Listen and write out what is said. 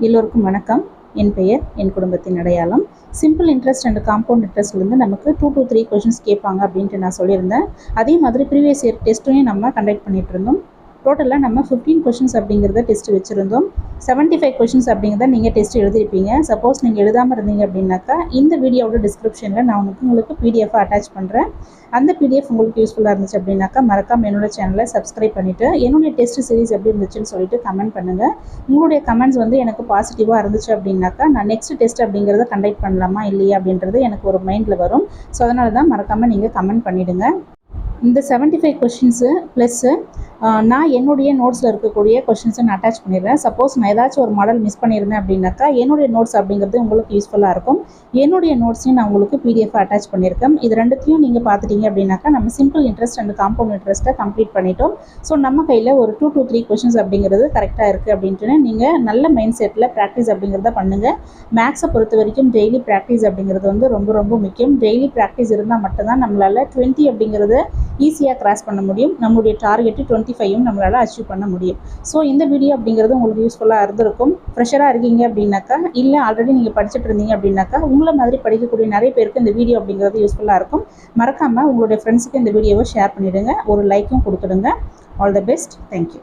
எல்லோருக்கும் வணக்கம். என் பெயர் என் குடும்பத்தின் அடையாளம். சிம்பிள் இன்ட்ரெஸ்ட் அண்ட் காம்பவுண்ட் இன்ட்ரெஸ்ட்லேருந்து நமக்கு 2 to 3 கொஷின்ஸ் கேட்பாங்க அப்படின்ட்டு நான் சொல்லியிருந்தேன். அதே மாதிரி ப்ரீவியஸ் இயர் டெஸ்ட்டையும் நம்ம கண்டக்ட் பண்ணிகிட்டு இருந்தோம். டோட்டலாக நம்ம 15 கொஷின்ஸ் அப்படிங்கிறத டெஸ்ட் வச்சுருந்தோம். 75 கொஷின்ஸ் அப்படிங்கிறத நீங்கள் டெஸ்ட் எழுதியிருப்பீங்க. சப்போஸ் நீங்கள் எழுதாமல் இருந்தீங்க அப்படின்னாக்கா இந்த வீடியோவோட டிஸ்கிரிப்ஷனில் நான் உங்களுக்கு பிடிஎஃப் அட்டாச் பண்ணுறேன். அந்த பிடிஎஃப் உங்களுக்கு யூஸ்ஃபுல்லாக இருந்துச்சு அப்படின்னாக்கா மறக்காமல் என்னோட சேனலை சப்ஸ்கிரைப் பண்ணிவிட்டு என்னுடைய டெஸ்ட் சீரிஸ் எப்படி இருந்துச்சுன்னு சொல்லிட்டு கமெண்ட் பண்ணுங்கள். உங்களுடைய கமெண்ட்ஸ் எனக்கு பாசிட்டிவாக இருந்துச்சு அப்படின்னாக்கா நான் நெக்ஸ்ட் டெஸ்ட் அப்படிங்கிறத கண்டக்ட் பண்ணலாமா இல்லையா அப்படின்றது எனக்கு ஒரு மைண்டில் வரும். ஸோ அதனால தான் மறக்காமல் நீங்கள் கமெண்ட் பண்ணிவிடுங்க. இந்த 75 கொஷின்ஸு ப்ளஸ்ஸு நான் என்னுடைய நோட்ஸில் இருக்கக்கூடிய கொஷின்ஸை நான் அட்டாச் பண்ணிடுறேன். சப்போஸ் நான் ஏதாச்சும் ஒரு மாடல் மிஸ் பண்ணியிருந்தேன் அப்படின்னாக்கா என்னுடைய நோட்ஸ் அப்படிங்கிறது உங்களுக்கு யூஸ்ஃபுல்லாக இருக்கும். என்னுடைய நோட்ஸையும் நான் உங்களுக்கு பிடிஎஃப் அட்டாச் பண்ணியிருக்கேன். இது ரெண்டுத்தையும் நீங்கள் பார்த்துட்டீங்க அப்படின்னாக்கா நம்ம சிம்பிள் இன்ட்ரெஸ்ட் அண்ட் காம்பவுண்ட் இன்ட்ரெஸ்ட்டை கம்ப்ளீட் பண்ணிட்டோம். ஸோ நம்ம கையில் ஒரு 2 to 3 கொஷின்ஸ் அப்படிங்கிறது கரெக்டாக இருக்குது அப்படின்ட்டு நீங்கள் நல்ல மைண்ட் செட்டில் ப்ராக்டிஸ் அப்படிங்கிறத பண்ணுங்கள். மேக்ஸை பொறுத்த வரைக்கும் டெய்லி ப்ராக்டிஸ் அப்படிங்கிறது ரொம்ப ரொம்ப முக்கியம். டெய்லி ப்ராக்டிஸ் இருந்தால் மட்டும்தான் நம்மளால் 20 அப்படிங்கிறது ஈஸியாக கிராஸ் பண்ண முடியும். நம்மளுடைய டார்கெட்டு 25யும் நம்மளால் அச்சீவ் பண்ண முடியும். ஸோ இந்த வீடியோ அப்படிங்கிறது உங்களுக்கு யூஸ்ஃபுல்லாக இருந்திருக்கும். ஃப்ரெஷராக இருக்கீங்க அப்படின்னாக்கா இல்லை ஆல்ரெடி நீங்கள் படிச்சுட்டு இருந்தீங்க அப்படின்னாக்கா உங்களை மாதிரி படிக்கக்கூடிய நிறைய பேருக்கு இந்த வீடியோ அப்படிங்கிறது யூஸ்ஃபுல்லாக இருக்கும். மறக்காமல் உங்களுடைய ஃப்ரெண்ட்ஸுக்கு இந்த வீடியோவை ஷேர் பண்ணிவிடுங்க. ஒரு லைக்கும் கொடுத்துடுங்க. All the best. தேங்க்யூ.